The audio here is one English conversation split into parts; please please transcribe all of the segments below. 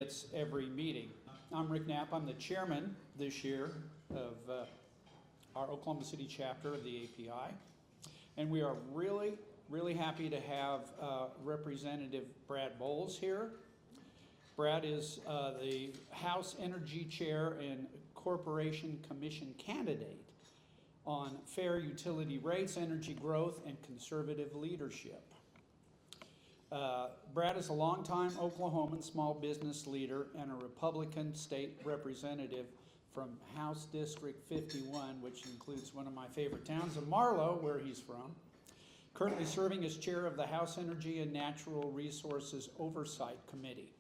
It's every meeting. I'm Rick Knapp. I'm the chairman this year of our Oklahoma City chapter of the API. And we are really happy to have Representative Brad Boles here. Brad is the House Energy Chair and Corporation Commission candidate on fair utility rates, energy growth, and conservative leadership. Brad is a longtime Oklahoman small business leader and a Republican state representative from House District 51, which includes one of my favorite towns of Marlow, where he's from. Currently serving as chair of the House Energy and Natural Resources Oversight Committee.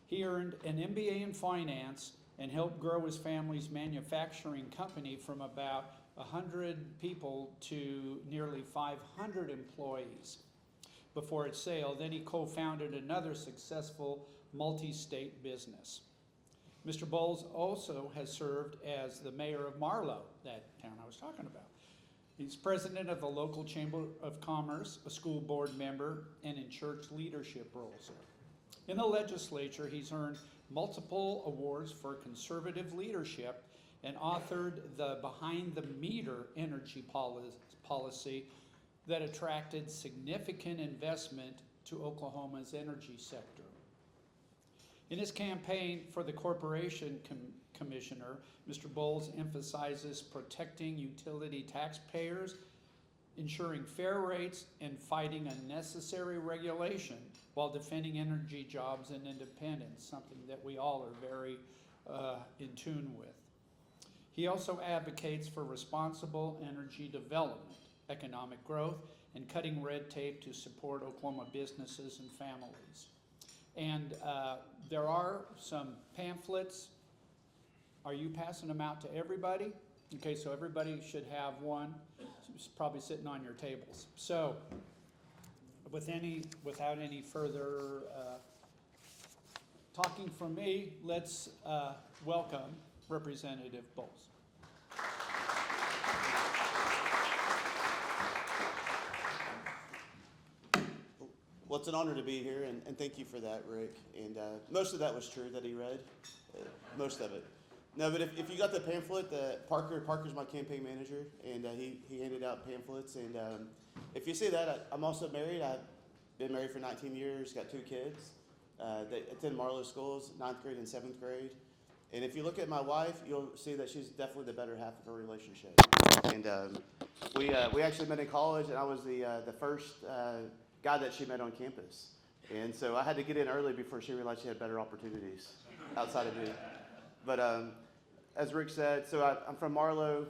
He earned an MBA in finance and helped grow his family's manufacturing company from about 100 people to nearly 500 employees before its sale. Then he co-founded another successful multi-state business. Mr. Boles also has served as the mayor of Marlow, that town I was talking about. He's president of the local Chamber of Commerce, a school board member, and in church leadership roles. In the legislature, he's earned multiple awards for conservative leadership and authored the Behind the Meter energy policy that attracted significant investment to Oklahoma's energy sector. In his campaign for the corporation commissioner, Mr. Boles emphasizes protecting utility taxpayers, ensuring fair rates, and fighting unnecessary regulation while defending energy jobs and independence, something that we all are very in tune with. He also advocates for responsible energy development, economic growth, and cutting red tape to support Oklahoma businesses and families. And there are some pamphlets. Are you passing them out to everybody? Okay, so everybody should have one. It's probably sitting on your tables. So, without any further talking from me, let's welcome Representative Boles. Well, it's an honor to be here, and thank you for that, Rick. And most of that was true that he read, most of it. No, but if you got the pamphlet, Parker's my campaign manager, and he handed out pamphlets. And if you see that, I'm also married. I've been married for 19 years, got 2 kids. They attend Marlow schools, 9th grade and 7th grade. And if you look at my wife, you'll see that she's definitely the better half of our relationship. And we actually met in college, and I was the first guy that she met on campus. And so I had to get in early before she realized she had better opportunities outside of me. But as Rick said, so I'm from Marlow,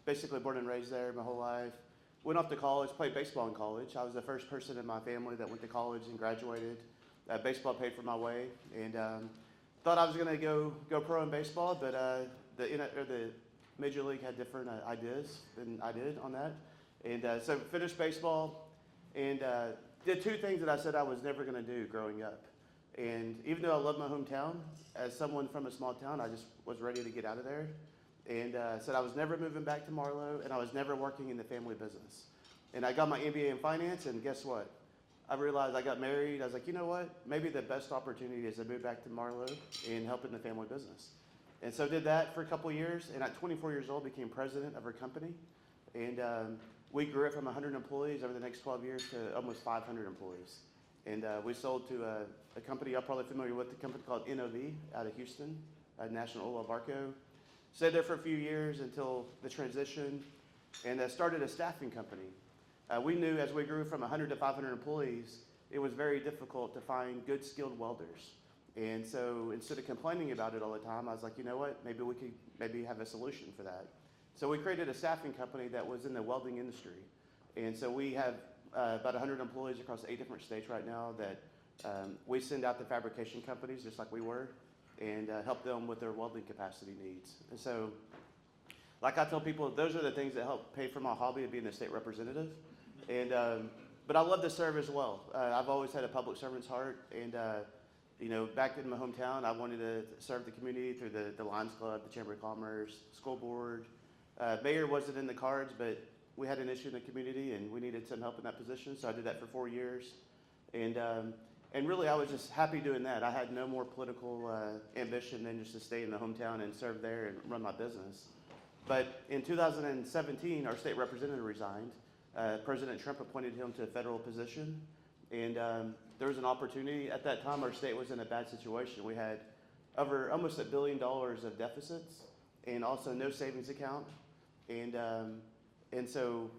basically born and raised there my whole life. Went off to college, played baseball in college. I was the first person in my family that went to college and graduated. Baseball paid for my way, and thought I was going to go pro in baseball, but the Major League had different ideas than I did on that. And so finished baseball, and did 2 things that I said I was never going to do growing up. And even though I love my hometown, as someone from a small town, I just was ready to get out of there. And said I was never moving back to Marlow, and I was never working in the family business. And I got my MBA in finance, and guess what? I realized I got married. I was like, you know what? Maybe the best opportunity is to move back to Marlow and help in the family business. And so did that for a couple of years, and at 24 years old, became president of our company. And we grew it from 100 employees over the next 12 years to almost 500 employees. And we sold to a company you're probably familiar with, the company called NOV out of Houston, National Oil Barco. Stayed there for a few years until the transition, and started a staffing company. We knew as we grew from 100 to 500 employees, it was very difficult to find good skilled welders. And so instead of complaining about it all the time, I was like, you know what, maybe we could have a solution for that. So we created a staffing company that was in the welding industry. And so we have about 100 employees across 8 different states right now that we send out to fabrication companies, just like we were, and help them with their welding capacity needs. And so, like I tell people, those are the things that help pay for my hobby of being a state representative. And but I love to serve as well. I've always had a public servant's heart, and back in my hometown, I wanted to serve the community through the Lions Club, the Chamber of Commerce, school board. Mayor wasn't in the cards, but we had an issue in the community, and we needed some help in that position, so I did that for 4 years. And And really, I was just happy doing that. I had no more political ambition than just to stay in the hometown and serve there and run my business. But in 2017, our state representative resigned. President Trump appointed him to a federal position. And there was an opportunity. At that time, our state was in a bad situation. We had over almost $1 billion of deficits and also no savings account. And so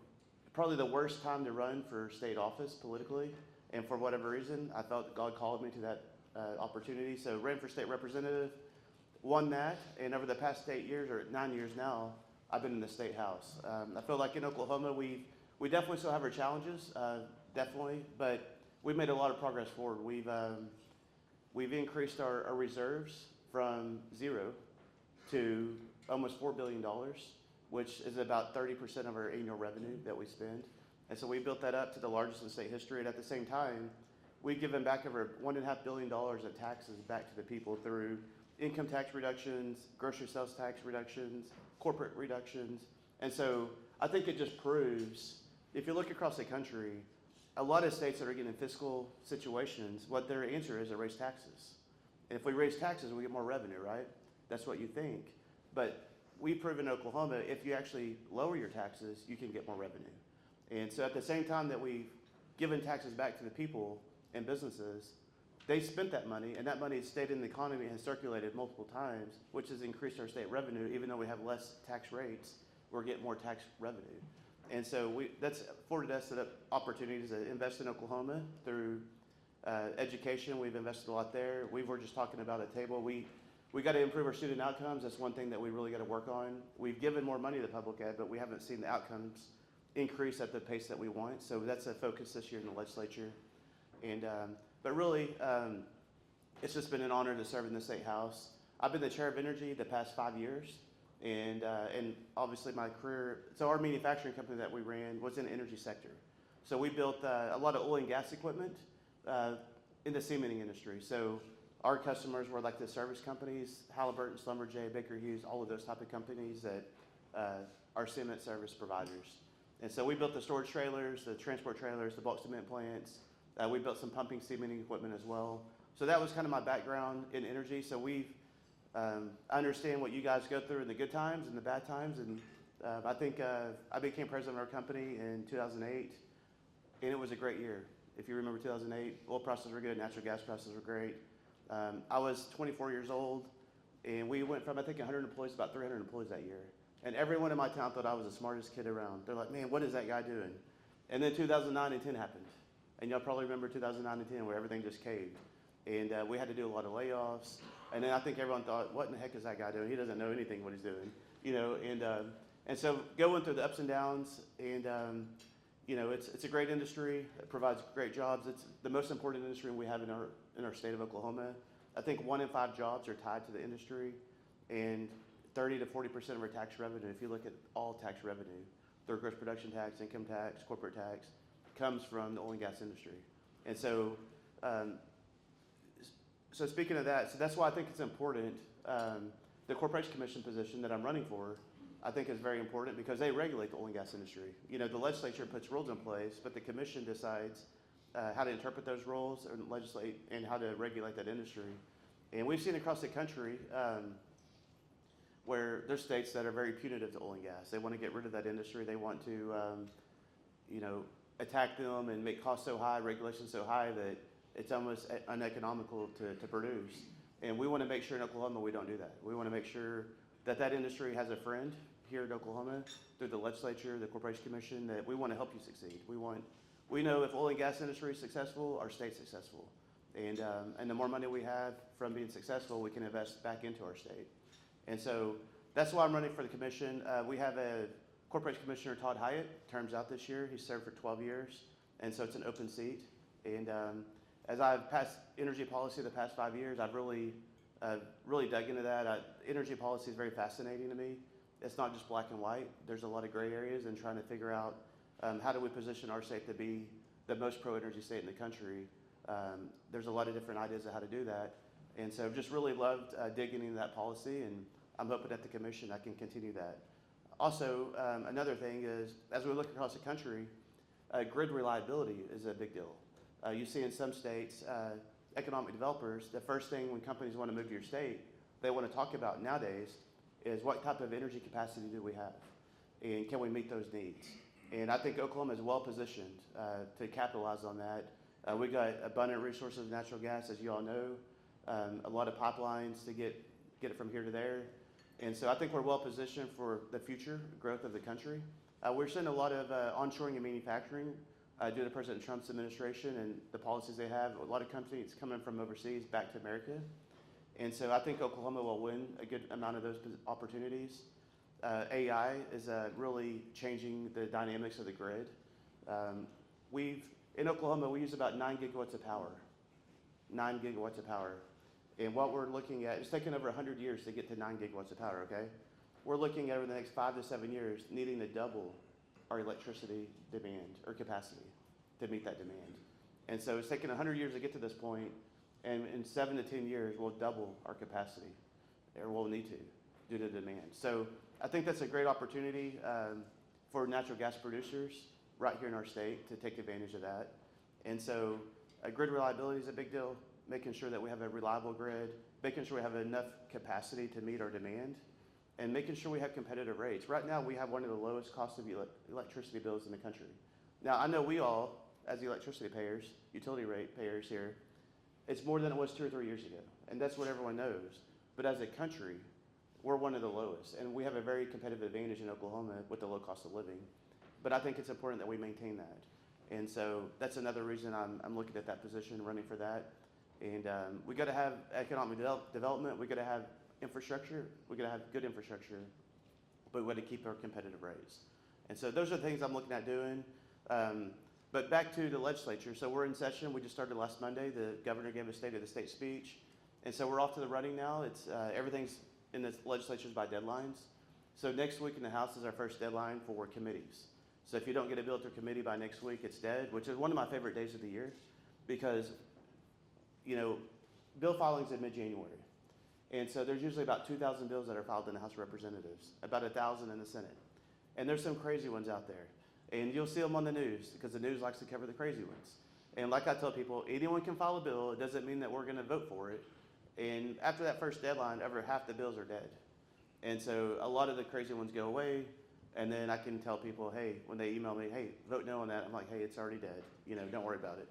probably the worst time to run for state office politically. And for whatever reason, I felt God called me to that opportunity. So ran for state representative, won that. And over the past 8 years, or 9 years now, I've been in the state house. I feel like in Oklahoma, we definitely still have our challenges, definitely. But we've made a lot of progress forward. We've increased our reserves from 0 to almost $4 billion, which is about 30% of our annual revenue that we spend. And so we built that up to the largest in state history. And at the same time, we've given back over $1.5 billion of taxes back to the people through income tax reductions, grocery sales tax reductions, corporate reductions. And so I think it just proves, if you look across the country, a lot of states that are getting in fiscal situations, what their answer is to raise taxes. And if we raise taxes, we get more revenue, right? That's what you think. But we've proven in Oklahoma, if you actually lower your taxes, you can get more revenue. And so at the same time that we've given taxes back to the people and businesses, they spent that money, and that money has stayed in the economy and has circulated multiple times, which has increased our state revenue. Even though we have less tax rates, we're getting more tax revenue. And so that's afforded us the opportunities to invest in Oklahoma through education. We've invested a lot there. We were just talking about at table. We got to improve our student outcomes. That's one thing that we really got to work on. We've given more money to public ed, but we haven't seen the outcomes increase at the pace that we want. So that's a focus this year in the legislature. And but really, it's just been an honor to serve in the state house. I've been the chair of energy the past 5 years. And obviously my career, so our manufacturing company that we ran was in the energy sector. So we built a lot of oil and gas equipment in the cementing industry. So our customers were like the service companies, Halliburton, Schlumberger, Baker Hughes, all of those type of companies that are cement service providers. And so we built the storage trailers, the transport trailers, the bulk cement plants. We built some pumping cementing equipment as well. So that was kind of my background in energy. So I understand what you guys go through in the good times and the bad times. And I think I became president of our company in 2008, and it was a great year. If you remember 2008, oil prices were good, natural gas prices were great. I was 24 years old, and we went from, I think, 100 employees to about 300 employees that year. And everyone in my town thought I was the smartest kid around. They're like, man, what is that guy doing? And then 2009 and 10 happened. And y'all probably remember 2009 and 10 where everything just caved. And we had to do a lot of layoffs. And then I think everyone thought, what in the heck is that guy doing? He doesn't know anything what he's doing. You know, and so going through the ups and downs, and you know, it's a great industry. It provides great jobs. It's the most important industry we have in our state of Oklahoma. I think 1 in 5 jobs are tied to the industry, and 30 to 40% of our tax revenue, if you look at all tax revenue, through gross production tax, income tax, corporate tax, comes from the oil and gas industry. And so, so speaking of that, so that's why I think it's important. The Corporation Commission position that I'm running for, I think is very important because they regulate the oil and gas industry. You know, the legislature puts rules in place, but the commission decides how to interpret those rules and legislate and how to regulate that industry. And we've seen across the country where there's states that are very punitive to oil and gas. They want to get rid of that industry. They want to, you know, attack them and make costs so high, regulations so high that it's almost uneconomical to produce. And we want to make sure in Oklahoma we don't do that. We want to make sure that that industry has a friend here in Oklahoma through the legislature, the Corporation Commission, that we want to help you succeed. We know if oil and gas industry is successful, our state's successful. And the more money we have from being successful, we can invest back into our state. And so that's why I'm running for the commission. We have a Corporation Commissioner, Todd Hyatt, terms out this year. He's served for 12 years. And so it's an open seat. And as I've passed energy policy the past 5 years, I've really dug into that. Energy policy is very fascinating to me. It's not just black and white. There's a lot of gray areas in trying to figure out how do we position our state to be the most pro-energy state in the country. There's a lot of different ideas of how to do that. And so just really loved digging into that policy, and I'm hoping at the commission I can continue that. Also, another thing is, as we look across the country, grid reliability is a big deal. You see in some states, economic developers, the first thing when companies want to move to your state, they want to talk about nowadays is what type of energy capacity do we have? And can we meet those needs? And I think Oklahoma is well positioned to capitalize on that. We got abundant resources of natural gas, as you all know, a lot of pipelines to get it from here to there. And so I think we're well positioned for the future growth of the country. We're seeing a lot of onshoring and manufacturing due to President Trump's administration and the policies they have. A lot of companies coming from overseas back to America. And so I think Oklahoma will win a good amount of those opportunities. AI is really changing the dynamics of the grid. In Oklahoma, we use about 9 gigawatts of power. 9 gigawatts of power. And what we're looking at, it's taken over 100 years to get to 9 gigawatts of power, okay? We're looking at over the next 5 to 7 years needing to double our electricity demand or capacity to meet that demand. And so it's taken 100 years to get to this point, and in 7 to 10 years, we'll double our capacity, or we'll need to, due to demand. So I think that's a great opportunity for natural gas producers right here in our state to take advantage of that. And so grid reliability is a big deal, making sure that we have a reliable grid, making sure we have enough capacity to meet our demand, and making sure we have competitive rates. Right now, we have one of the lowest cost of electricity bills in the country. Now, I know we all, as electricity payers, utility rate payers here, it's more than it was 2 or 3 years ago, and that's what everyone knows. But as a country, we're one of the lowest, and we have a very competitive advantage in Oklahoma with the low cost of living. But I think it's important that we maintain that. And so that's another reason I'm looking at that position, running for that. And we got to have economic development. We got to have infrastructure. We got to have good infrastructure, but we got to keep our competitive rates. And so those are the things I'm looking at doing. But back to the legislature. So we're in session. We just started last Monday. The governor gave a State of the State speech. And so we're off to the running now. It's everything's in the legislatures by deadlines. So next week in the House is our first deadline for committees. So if you don't get a bill to committee by next week, it's dead, which is one of my favorite days of the year because, you know, bill filing's in mid-January. And so there's usually about 2,000 bills that are filed in the House of Representatives, about 1,000 in the Senate. And there's some crazy ones out there. And you'll see them on the news because the news likes to cover the crazy ones. And like I tell people, anyone can file a bill. It doesn't mean that we're going to vote for it. And after that first deadline, over half the bills are dead. And so a lot of the crazy ones go away. And then I can tell people, hey, when they email me, hey, vote no on that. I'm like, hey, it's already dead. You know, don't worry about it.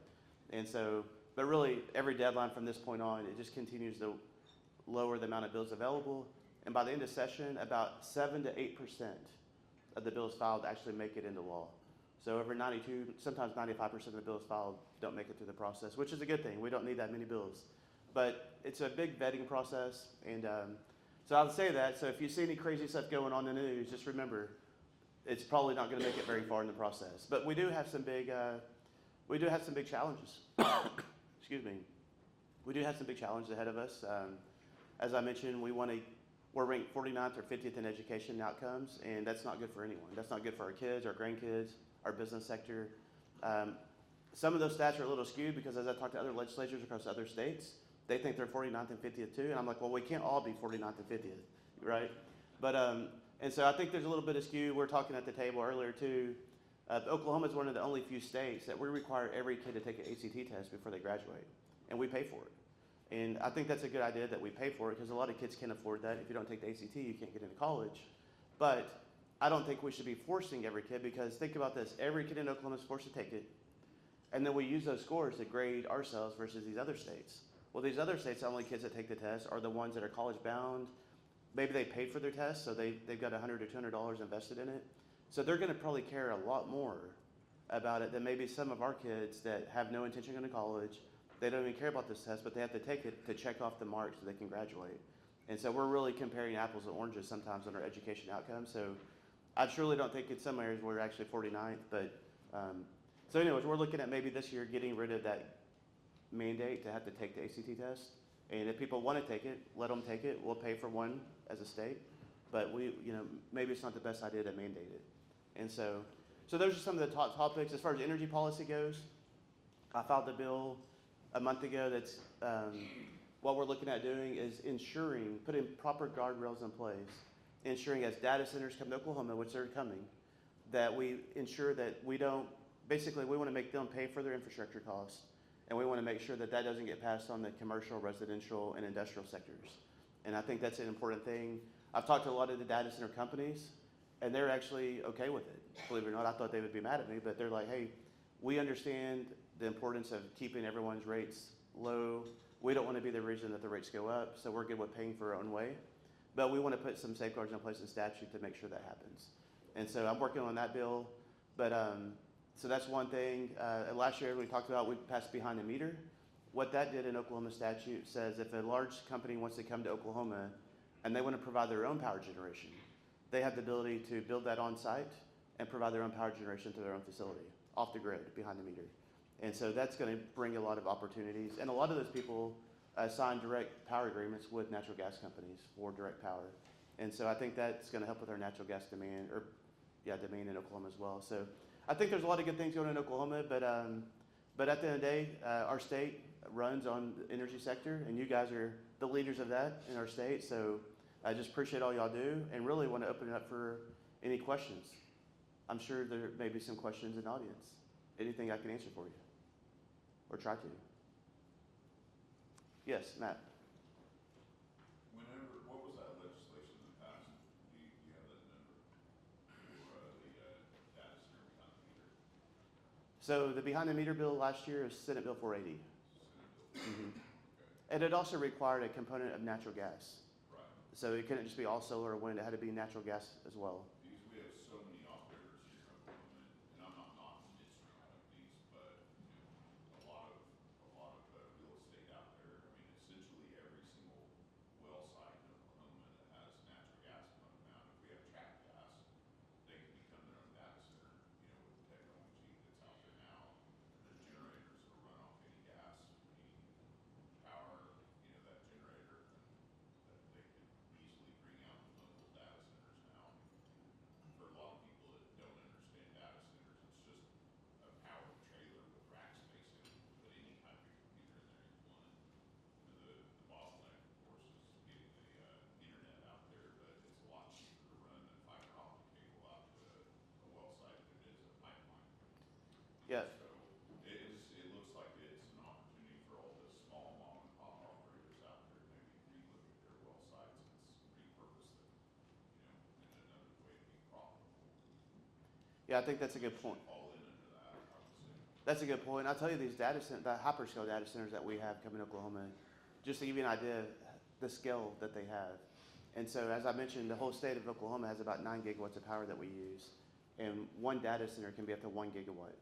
And so, but really, every deadline from this point on, it just continues to lower the amount of bills available. And by the end of session, about 7 to 8% of the bills filed actually make it into law. So over 92, sometimes 95% of the bills filed don't make it through the process, which is a good thing. We don't need that many bills. But it's a big vetting process. And so I'll say that. So if you see any crazy stuff going on in the news, just remember, it's probably not going to make it very far in the process. But we do have some big challenges. Excuse me. We do have some big challenges ahead of us. As I mentioned, we're ranked 49th or 50th in education outcomes, and that's not good for anyone. That's not good for our kids, our grandkids, our business sector. Some of those stats are a little skewed because as I talk to other legislatures across other states, they think they're 49th and 50th too, and I'm like, well, we can't all be 49th and 50th, right? But and so I think there's a little bit of skew. We're talking at the table earlier too. Oklahoma is one of the only few states that we require every kid to take an ACT test before they graduate, and we pay for it. And I think that's a good idea that we pay for it because a lot of kids can't afford that. If you don't take the ACT, you can't get into college. But I don't think we should be forcing every kid because think about this. Every kid in Oklahoma is forced to take it, and then we use those scores to grade ourselves versus these other states. Well, these other states, the only kids that take the test are the ones that are college bound. Maybe they paid for their test, so they've got $100 or $200 invested in it. So they're going to probably care a lot more about it than maybe some of our kids that have no intention of going to college. They don't even care about this test, but they have to take it to check off the marks so they can graduate. And so we're really comparing apples and oranges sometimes on our education outcomes. So I truly don't think in some areas we're actually 49th. But so anyways, we're looking at maybe this year getting rid of that mandate to have to take the ACT test. And if people want to take it, let them take it. We'll pay for one as a state. But maybe it's not the best idea to mandate it. And so those are some of the top topics. As far as energy policy goes, I filed a bill a month ago that's what we're looking at doing is putting proper guardrails in place, ensuring as data centers come to Oklahoma, which they're coming, that we ensure that we want to make them pay for their infrastructure costs. And we want to make sure that that doesn't get passed on the commercial, residential, and industrial sectors. And I think that's an important thing. I've talked to a lot of the data center companies, and they're actually okay with it. Believe it or not, I thought they would be mad at me, but they're like, hey, we understand the importance of keeping everyone's rates low. We don't want to be the reason that the rates go up, so we're good with paying for our own way. But we want to put some safeguards in place in statute to make sure that happens. And so I'm working on that bill. But so that's one thing. Last year we talked about, we passed behind the meter. What that did in Oklahoma statute says if a large company wants to come to Oklahoma and they want to provide their own power generation, they have the ability to build that on site and provide their own power generation to their own facility, off the grid, behind the meter. And so that's going to bring a lot of opportunities. And a lot of those people sign direct power agreements with natural gas companies for direct power. And so I think that's going to help with our natural gas demand, demand in Oklahoma as well. So I think there's a lot of good things going on in Oklahoma, but at the end of the day, our state runs on the energy sector, and you guys are the leaders of that in our state. So I just appreciate all y'all do, and really want to open it up for any questions. I'm sure there may be some questions in the audience. Anything I can answer for you, or try to. Yes, Matt. What was that legislation that passed? Do you have that number for the data center behind the meter? So the behind the meter bill last year is Senate Bill 480. Senate bill. Mm-hmm. Okay. And it also required a component of natural gas. Right. So it couldn't just be all solar or wind, it had to be natural gas as well. Because we have so many operators here in Oklahoma, and I'm not knocking midstream companies, but a lot of real estate out there. I mean, essentially every single well site in Oklahoma that has natural gas coming out. If we have trapped gas, they can become their own data center. With the technology that's out there now, there's generators that run off any gas, any power. That generator, that they could easily bring out the mobile data centers now. For a lot of people that don't understand data centers, it's just a powered trailer with rack space in it. Put any type of computer in there you want. The bottleneck, of course, is getting the internet out there, but it's a lot cheaper to run a fiber optic cable out to a well site than it is a pipeline. Yeah. So it looks like it's an opportunity for all the small mom and pop operators out there to maybe relook at their well sites and repurpose them, in another way to be profitable. Yeah, I think that's a good point. All in under that, I would say. That's a good point. I'll tell you, these data centers, the hyperscale data centers that we have coming to Oklahoma, just to give you an idea, the scale that they have. And so, as I mentioned, the whole state of Oklahoma has about 9 gigawatts of power that we use, and one data center can be up to 1 gigawatt.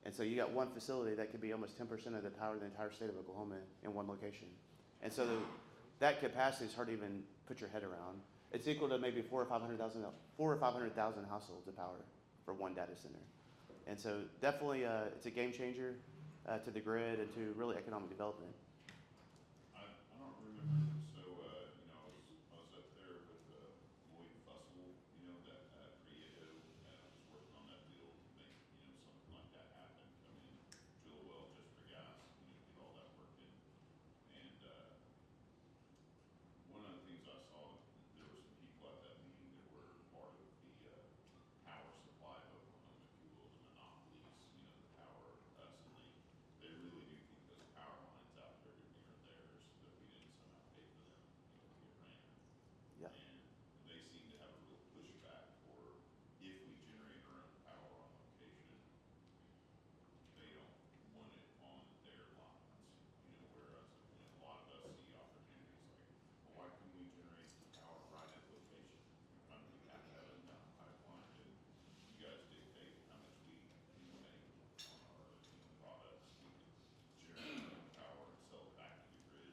And so you got one facility that could be almost 10% of the power of the entire state of Oklahoma in one location. And so that capacity is hard to even put your head around. It's equal to maybe 400,000 or 500,000 households of power for one data center. And so definitely it's a game changer to the grid and to really economic development. I don't remember, so, I was up there with Lloyd Fussell, that Prieto, and I was working on that deal to make, something like that happen, come in, drill a well just for gas, get all that work in. And, one of the things I saw, there were some people at that meeting that were part of the, power supply of Oklahoma, if you will, the monopolies, the power, us, and they really do think those power lines out there are theirs, that we didn't somehow pay for them, to get ran. Yeah. And they seem to have a real pushback for if we generate our own power on location, they don't want it on their lines, whereas, a lot of us see opportunities like, well, why couldn't we generate the power right at location? Why do we have to have it down the pipeline, and you guys dictate how much we, make on our, products? We can generate our own power and sell it back to the grid,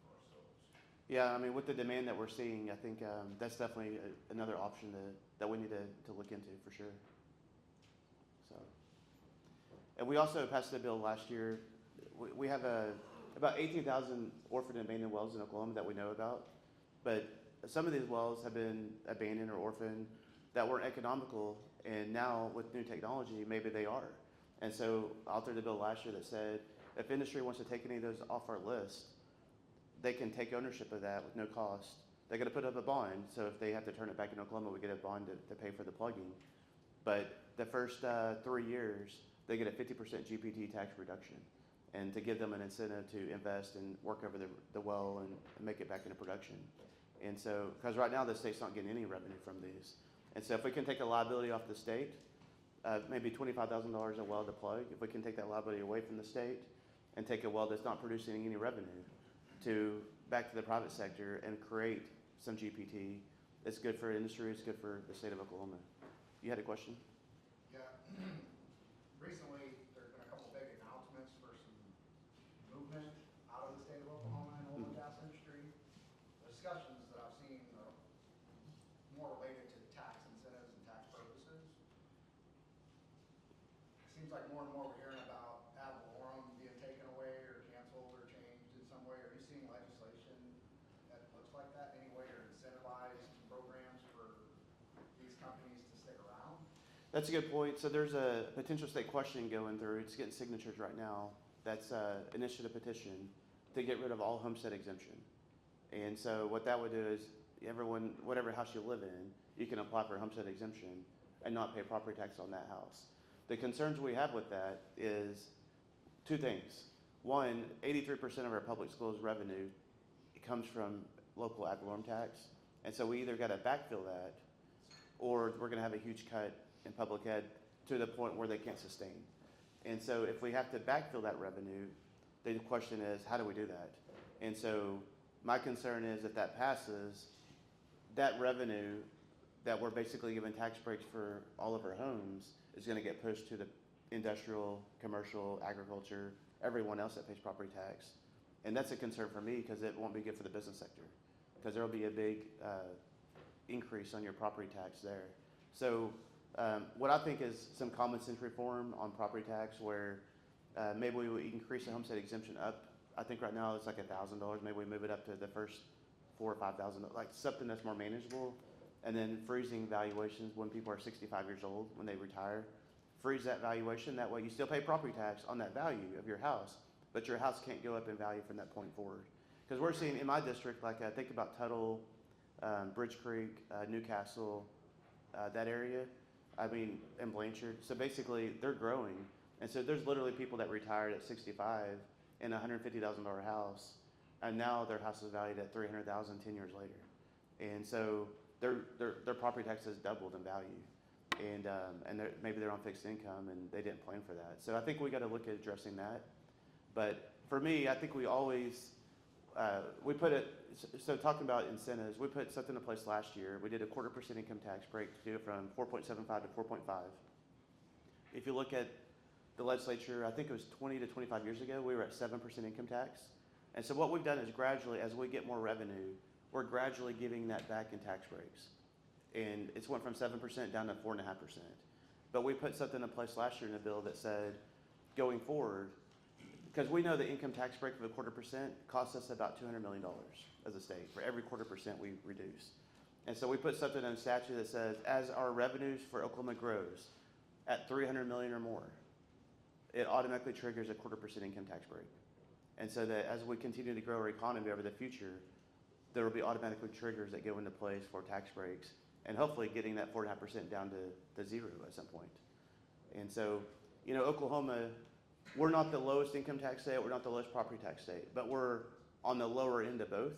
for ourselves. Yeah, I mean, with the demand that we're seeing, I think that's definitely another option that we need to look into for sure. So, and we also passed a bill last year. We have about 18,000 orphaned and abandoned wells in Oklahoma that we know about, but some of these wells have been abandoned or orphaned that weren't economical, and now with new technology, maybe they are. And so I authored a bill last year that said if industry wants to take any of those off our list, they can take ownership of that with no cost. They're going to put up a bond, so if they have to turn it back in Oklahoma, we get a bond to pay for the plugging. But the first 3 years, they get a 50% GPT tax reduction. and to give them an incentive to invest and work over the well and make it back into production. And so, because right now the state's not getting any revenue from these. And so if we can take the liability off the state, maybe $25,000 a well to plug, if we can take that liability away from the state and take a well that's not producing any revenue to back to the private sector and create some GPT, it's good for industry, it's good for the state of Oklahoma. You had a question? Yeah. Recently, there's been a couple big announcements for some movement out of the state of Oklahoma in the oil and gas industry. The discussions that I've seen are more related to tax incentives and tax purposes. It seems like more and more we're hearing about ad valorem being taken away or canceled or changed in some way. Are you seeing legislation that looks like that anyway, or incentivized programs for these companies to stick around? That's a good point. So there's a potential state question going through. It's getting signatures right now. That's an initiative petition to get rid of all homestead exemption. And so what that would do is everyone, whatever house you live in, you can apply for a homestead exemption and not pay property tax on that house. The concerns we have with that is two things. One, 83% of our public schools revenue comes from local ad valorem tax. And so we either got to backfill that or we're going to have a huge cut in public ed to the point where they can't sustain. And so if we have to backfill that revenue, the question is, how do we do that? And so my concern is if that passes, that revenue that we're basically giving tax breaks for all of our homes is going to get pushed to the industrial, commercial, agriculture, everyone else that pays property tax. And that's a concern for me because it won't be good for the business sector because there will be a big increase on your property tax there. So what I think is some common sense reform on property tax where maybe we increase the homestead exemption up. I think right now it's like $1,000. Maybe we move it up to the first $4,000 or $5,000, like something that's more manageable. And then freezing valuations when people are 65 years old, when they retire. Freeze that valuation. That way you still pay property tax on that value of your house, but your house can't go up in value from that point forward. Because we're seeing in my district, like I think about Tuttle, Bridge Creek, Newcastle, that area, I mean, and Blanchard. So basically they're growing. And so there's literally people that retired at 65 in a $150,000 house, and now their house is valued at $300,000 10 years later. And so their property tax has doubled in value. And maybe they're on fixed income and they didn't plan for that. So I think we got to look at addressing that. But for me, I think we always, we put it, so talking about incentives, we put something in place last year. We did a 0.25% income tax break to do it from 4.75 to 4.5. If you look at the legislature, I think it was 20 to 25 years ago, we were at 7% income tax. And so what we've done is gradually, as we get more revenue, we're gradually giving that back in tax breaks. And it's went from 7% down to 4.5%. But we put something in place last year in a bill that said, going forward, because we know the income tax break of a 0.25% costs us about $200 million as a state for every 0.25% we reduce. And so we put something in statute that says, as our revenues for Oklahoma grows at $300 million or more, it automatically triggers a 0.25% income tax break. And so that as we continue to grow our economy over the future, there will be automatically triggers that go into place for tax breaks and hopefully getting that 4.5% down to zero at some point. And so, you know, Oklahoma, we're not the lowest income tax state, we're not the lowest property tax state, but we're on the lower end of both,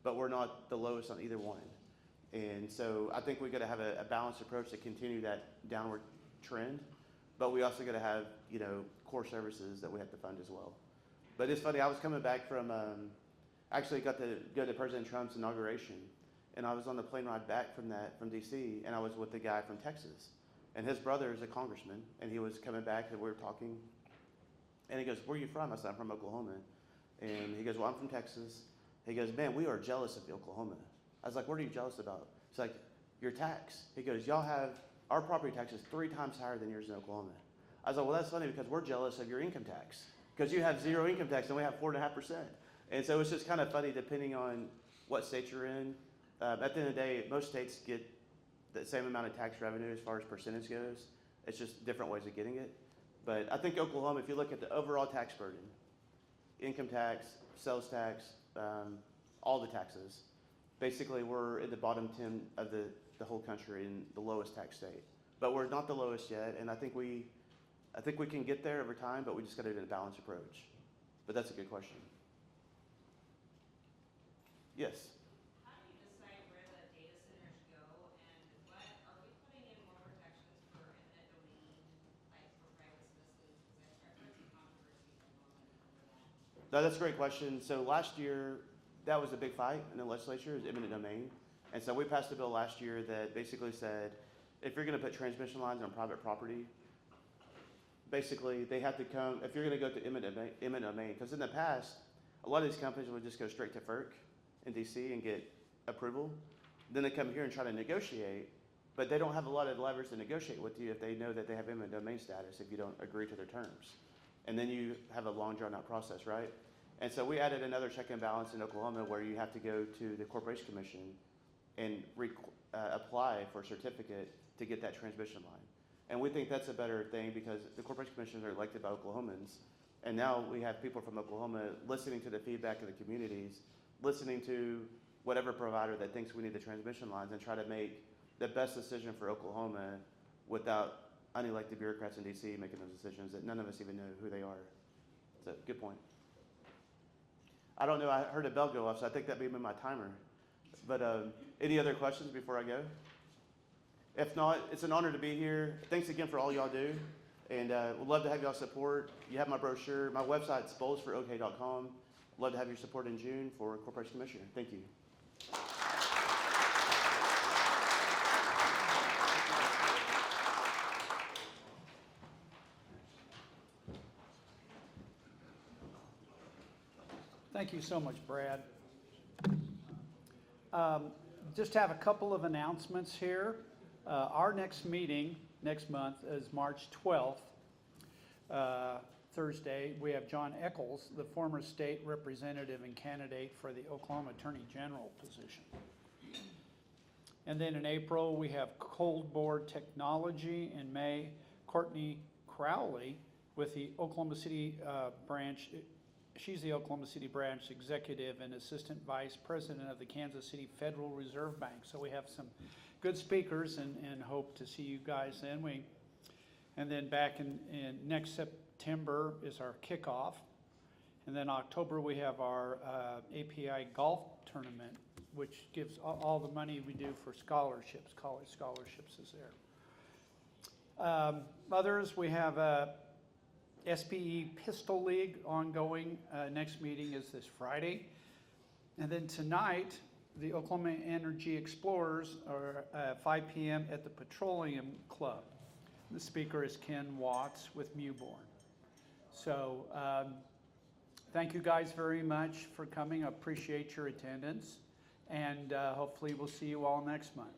but we're not the lowest on either one. And so I think we got to have a balanced approach to continue that downward trend, but we also got to have, you know, core services that we have to fund as well. But it's funny, I was coming back from, actually got to go to President Trump's inauguration, and I was on the plane ride back from DC, and I was with the guy from Texas, and his brother is a congressman, and he was coming back, and we were talking, and he goes, "Where are you from?" I said, "I'm from Oklahoma." And he goes, "Well, I'm from Texas." He goes, "Man, we are jealous of Oklahoma." I was like, "What are you jealous about?" He's like, "Your tax." He goes, "Y'all have, our property tax is 3 times higher than yours in Oklahoma." I was like, "Well, that's funny because we're jealous of your income tax because you have 0 income tax and we have 4.5%. And so it's just kind of funny depending on what state you're in. At the end of the day, most states get the same amount of tax revenue as far as percentage goes. It's just different ways of getting it. But I think Oklahoma, if you look at the overall tax burden, income tax, sales tax, all the taxes, basically we're in the bottom 10 of the whole country and the lowest tax state. But we're not the lowest yet, and I think we can get there over time, but we just got to do a balanced approach. But that's a good question. Yes. How do you decide where the data centers go, and what, are we putting in more protections for eminent domain, like for private citizens? Because I've heard some controversies at the moment over that. No, that's a great question. So last year, that was a big fight in the legislature, is eminent domain. And so we passed a bill last year that basically said, if you're gonna put transmission lines on private property, basically they have to come, if you're gonna go to eminent domain, because in the past, a lot of these companies would just go straight to FERC in DC and get approval. Then they come here and try to negotiate, but they don't have a lot of leverage to negotiate with you if they know that they have eminent domain status if you don't agree to their terms. And then you have a long drawn out process, right? And so we added another check and balance in Oklahoma where you have to go to the Corporation Commission and apply for a certificate to get that transmission line. And we think that's a better thing because the Corporation Commissioners are elected by Oklahomans. And now we have people from Oklahoma listening to the feedback of the communities, listening to whatever provider that thinks we need the transmission lines and try to make the best decision for Oklahoma without unelected bureaucrats in DC making those decisions that none of us even know who they are. It's a good point. I don't know, I heard a bell go off, so I think that may be my timer. But any other questions before I go? If not, it's an honor to be here. Thanks again for all y'all do. And we'd love to have y'all support. You have my brochure. My website's bolesforok.com. Love to have your support in June for Corporation Commissioner. Thank you. Thank you so much, Brad. Just have a couple of announcements here. Our next meeting next month is March 12th, Thursday. We have John Eccles, the former state representative and candidate for the Oklahoma Attorney General position. And then in April, we have Cold Board Technology. In May, Courtney Crowley with the Oklahoma City branch. She's the Oklahoma City branch executive and assistant vice president of the Kansas City Federal Reserve Bank. So we have some good speakers and hope to see you guys then. And then back in next September is our kickoff. And then October we have our API golf tournament, which gives all the money we do for scholarships, college scholarships is there. Others, we have SPE Pistol League ongoing. Next meeting is this Friday. And then tonight, the Oklahoma Energy Explorers are 5 p.m. at the Petroleum Club. The speaker is Ken Watts with Mewborn. So thank you guys very much for coming. I appreciate your attendance. And hopefully we'll see you all next month.